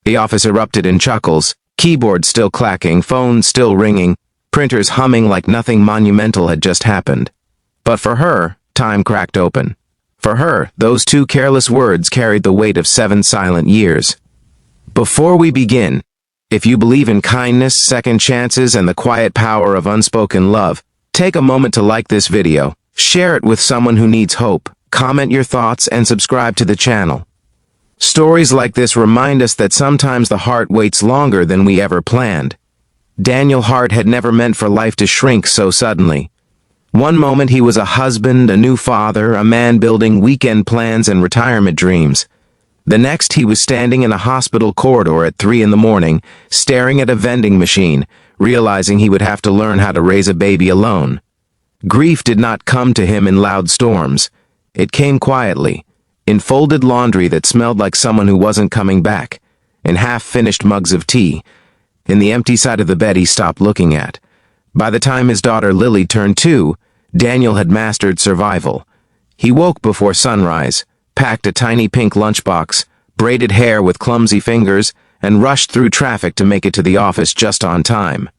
The office erupted in chuckles, keyboards still clacking, phones still ringing, printers humming like nothing monumental had just happened. But for her, time cracked open. For her, those two careless words carried the weight of 7 silent years. Before we begin, if you believe in kindness, second chances, and the quiet power of unspoken love, take a moment to like this video, share it with someone who needs hope, comment your thoughts, and subscribe to the channel. Stories like this remind us that sometimes the heart waits longer than we ever planned. Daniel Hart had never meant for life to shrink so suddenly. One moment he was a husband, a new father, a man building weekend plans and retirement dreams. The next he was standing in a hospital corridor at 3 in the morning, staring at a vending machine, realizing he would have to learn how to raise a baby alone. Grief did not come to him in loud storms. It came quietly, in folded laundry that smelled like someone who wasn't coming back, in half-finished mugs of tea, in the empty side of the bed he stopped looking at. By the time his daughter Lily turned 2, Daniel had mastered survival. He woke before sunrise, packed a tiny pink lunchbox, braided hair with clumsy fingers, and rushed through traffic to make it to the office just on time.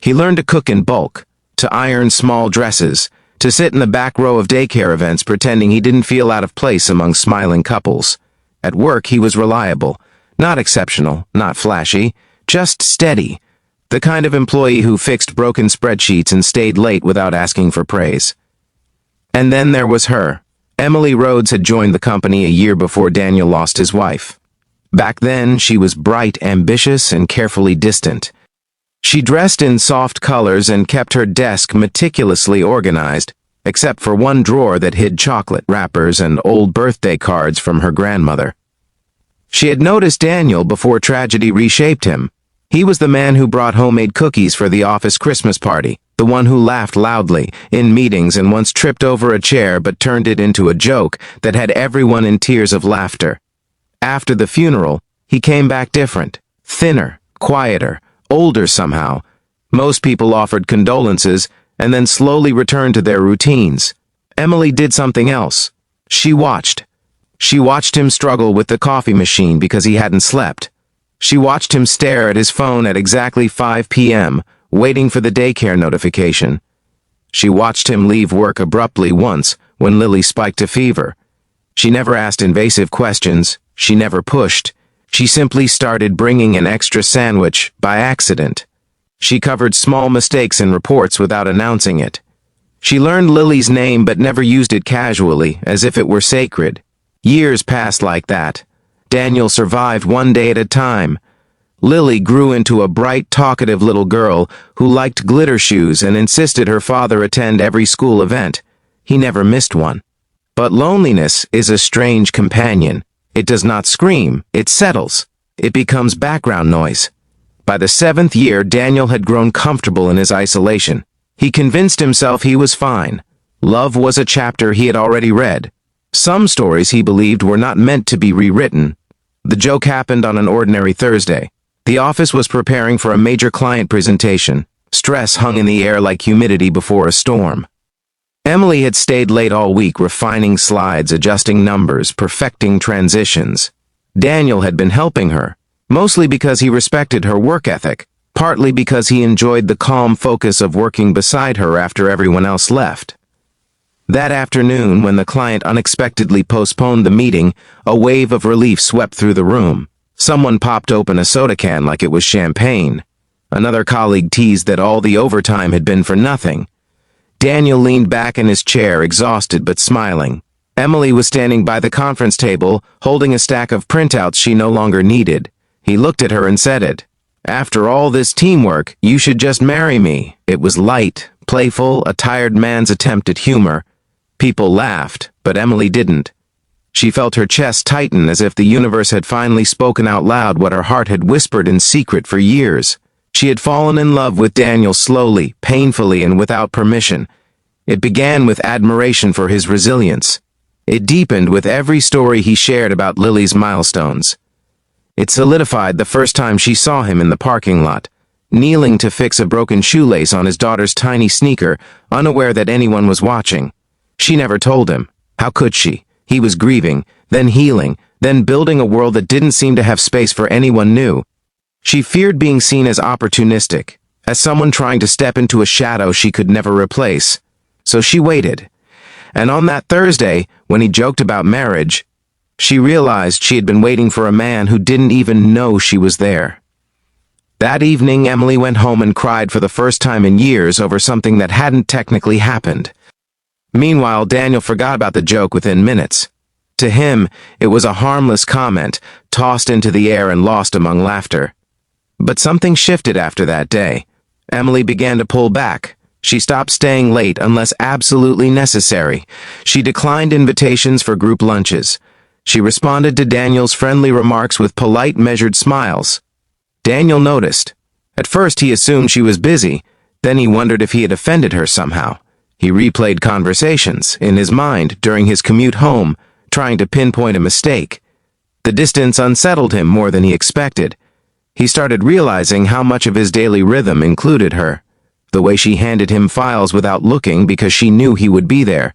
He learned to cook in bulk, to iron small dresses, to sit in the back row of daycare events pretending he didn't feel out of place among smiling couples. At work he was reliable, not exceptional, not flashy, just steady. The kind of employee who fixed broken spreadsheets and stayed late without asking for praise. And then there was her. Emily Rhodes had joined the company a year before Daniel lost his wife. Back then, she was bright, ambitious, and carefully distant. She dressed in soft colors and kept her desk meticulously organized, except for one drawer that hid chocolate wrappers and old birthday cards from her grandmother. She had noticed Daniel before tragedy reshaped him. He was the man who brought homemade cookies for the office Christmas party, the one who laughed loudly in meetings and once tripped over a chair but turned it into a joke that had everyone in tears of laughter. After the funeral, he came back different, thinner, quieter, older somehow. Most people offered condolences and then slowly returned to their routines. Emily did something else. She watched. She watched him struggle with the coffee machine because he hadn't slept. She watched him stare at his phone at exactly 5 p.m., waiting for the daycare notification. She watched him leave work abruptly once when Lily spiked a fever. She never asked invasive questions. She never pushed. She simply started bringing an extra sandwich by accident. She covered small mistakes in reports without announcing it. She learned Lily's name but never used it casually, as if it were sacred. Years passed like that. Daniel survived one day at a time. Lily grew into a bright, talkative little girl who liked glitter shoes and insisted her father attend every school event. He never missed one. But loneliness is a strange companion. It does not scream, it settles. It becomes background noise. By the 7th year, Daniel had grown comfortable in his isolation. He convinced himself he was fine. Love was a chapter he had already read. Some stories he believed were not meant to be rewritten. The joke happened on an ordinary Thursday. The office was preparing for a major client presentation. Stress hung in the air like humidity before a storm. Emily had stayed late all week refining slides, adjusting numbers, perfecting transitions. Daniel had been helping her, mostly because he respected her work ethic, partly because he enjoyed the calm focus of working beside her after everyone else left. That afternoon, when the client unexpectedly postponed the meeting, a wave of relief swept through the room. Someone popped open a soda can like it was champagne. Another colleague teased that all the overtime had been for nothing. Daniel leaned back in his chair, exhausted but smiling. Emily was standing by the conference table, holding a stack of printouts she no longer needed. He looked at her and said it. "After all this teamwork, you should just marry me." It was light, playful, a tired man's attempt at humor. People laughed, but Emily didn't. She felt her chest tighten as if the universe had finally spoken out loud what her heart had whispered in secret for years. She had fallen in love with Daniel slowly, painfully, and without permission. It began with admiration for his resilience. It deepened with every story he shared about Lily's milestones. It solidified the first time she saw him in the parking lot, kneeling to fix a broken shoelace on his daughter's tiny sneaker, unaware that anyone was watching. She never told him. How could she? He was grieving, then healing, then building a world that didn't seem to have space for anyone new. She feared being seen as opportunistic, as someone trying to step into a shadow she could never replace. So she waited. And on that Thursday, when he joked about marriage, she realized she had been waiting for a man who didn't even know she was there. That evening, Emily went home and cried for the first time in years over something that hadn't technically happened. Meanwhile, Daniel forgot about the joke within minutes. To him, it was a harmless comment, tossed into the air and lost among laughter. But something shifted after that day. Emily began to pull back. She stopped staying late unless absolutely necessary. She declined invitations for group lunches. She responded to Daniel's friendly remarks with polite, measured smiles. Daniel noticed. At first he assumed she was busy, then he wondered if he had offended her somehow. He replayed conversations in his mind during his commute home, trying to pinpoint a mistake. The distance unsettled him more than he expected. He started realizing how much of his daily rhythm included her. The way she handed him files without looking because she knew he would be there.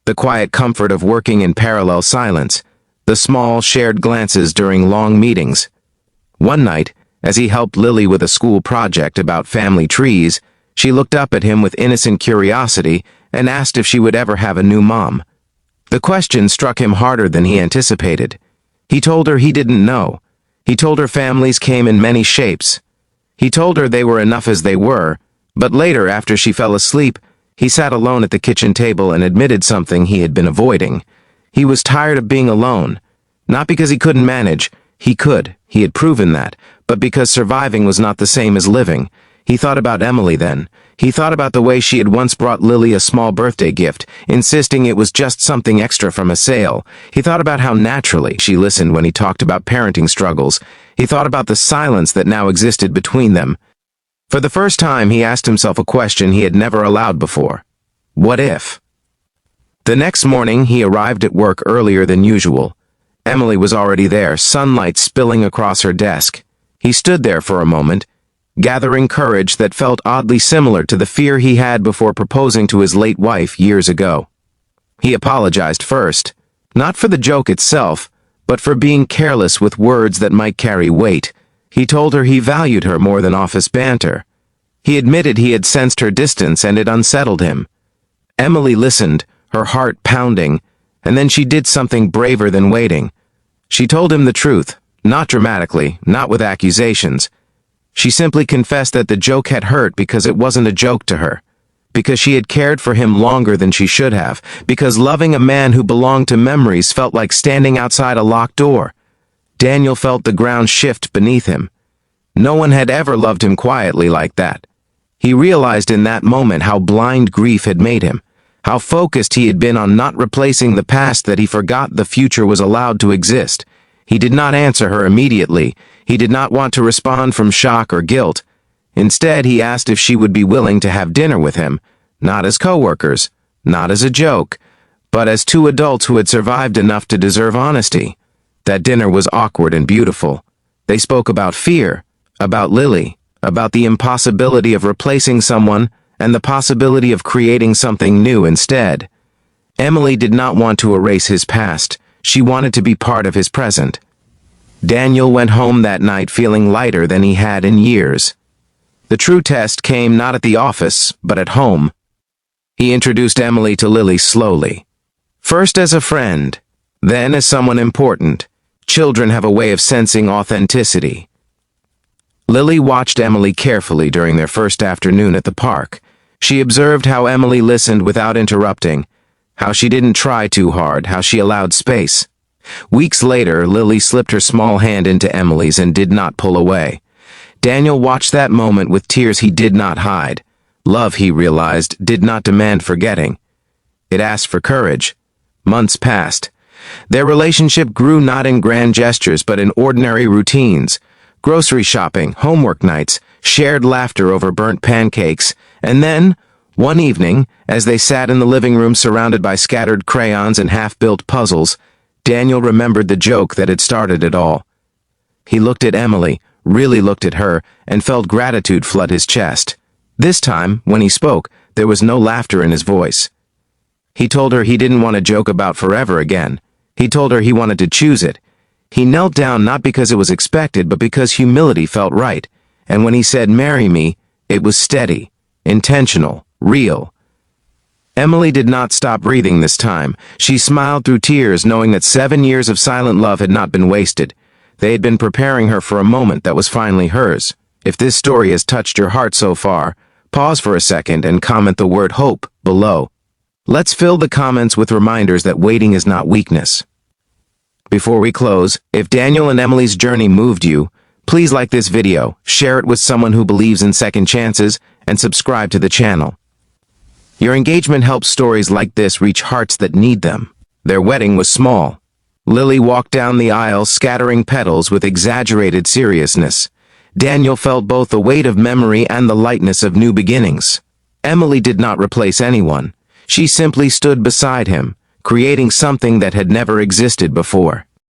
The quiet comfort of working in parallel silence. The small, shared glances during long meetings. One night, as he helped Lily with a school project about family trees, she looked up at him with innocent curiosity and asked if she would ever have a new mom. The question struck him harder than he anticipated. He told her he didn't know. He told her families came in many shapes. He told her they were enough as they were, but later, after she fell asleep, he sat alone at the kitchen table and admitted something he had been avoiding. He was tired of being alone. Not because he couldn't manage. He could. He had proven that. But because surviving was not the same as living. He thought about Emily then. He thought about the way she had once brought Lily a small birthday gift, insisting it was just something extra from a sale. He thought about how naturally she listened when he talked about parenting struggles. He thought about the silence that now existed between them. For the first time, he asked himself a question he had never allowed before. What if? The next morning, he arrived at work earlier than usual. Emily was already there, sunlight spilling across her desk. He stood there for a moment, gathering courage that felt oddly similar to the fear he had before proposing to his late wife years ago. He apologized first, not for the joke itself, but for being careless with words that might carry weight. He told her he valued her more than office banter. He admitted he had sensed her distance and it unsettled him. Emily listened, her heart pounding, and then she did something braver than waiting. She told him the truth, not dramatically, not with accusations. She simply confessed that the joke had hurt because it wasn't a joke to her, because she had cared for him longer than she should have, because loving a man who belonged to memories felt like standing outside a locked door. Daniel felt the ground shift beneath him. No one had ever loved him quietly like that. He realized in that moment how blind grief had made him, how focused he had been on not replacing the past that he forgot the future was allowed to exist. He did not answer her immediately. He did not want to respond from shock or guilt. Instead, he asked if she would be willing to have dinner with him, not as coworkers, not as a joke, but as two adults who had survived enough to deserve honesty. That dinner was awkward and beautiful. They spoke about fear, about Lily, about the impossibility of replacing someone and the possibility of creating something new instead. Emily did not want to erase his past. She wanted to be part of his present. Daniel went home that night feeling lighter than he had in years. The true test came not at the office, but at home. He introduced Emily to Lily slowly. First as a friend, then as someone important. Children have a way of sensing authenticity. Lily watched Emily carefully during their first afternoon at the park. She observed how Emily listened without interrupting, how she didn't try too hard, how she allowed space. Weeks later, Lily slipped her small hand into Emily's and did not pull away. Daniel watched that moment with tears he did not hide. Love, he realized, did not demand forgetting. It asked for courage. Months passed. Their relationship grew not in grand gestures but in ordinary routines. Grocery shopping, homework nights, shared laughter over burnt pancakes, and then, one evening, as they sat in the living room surrounded by scattered crayons and half-built puzzles, Daniel remembered the joke that had started it all. He looked at Emily, really looked at her, and felt gratitude flood his chest. This time, when he spoke, there was no laughter in his voice. He told her he didn't want to joke about forever again. He told her he wanted to choose it. He knelt down not because it was expected, but because humility felt right. And when he said, "Marry me," it was steady, intentional, real. Emily did not stop breathing this time. She smiled through tears, knowing that 7 years of silent love had not been wasted. They had been preparing her for a moment that was finally hers. If this story has touched your heart so far, pause for a second and comment the word hope below. Let's fill the comments with reminders that waiting is not weakness. Before we close, if Daniel and Emily's journey moved you, please like this video, share it with someone who believes in second chances, and subscribe to the channel. Your engagement helps stories like this reach hearts that need them. Their wedding was small. Lily walked down the aisle scattering petals with exaggerated seriousness. Daniel felt both the weight of memory and the lightness of new beginnings. Emily did not replace anyone. She simply stood beside him, creating something that had never existed before.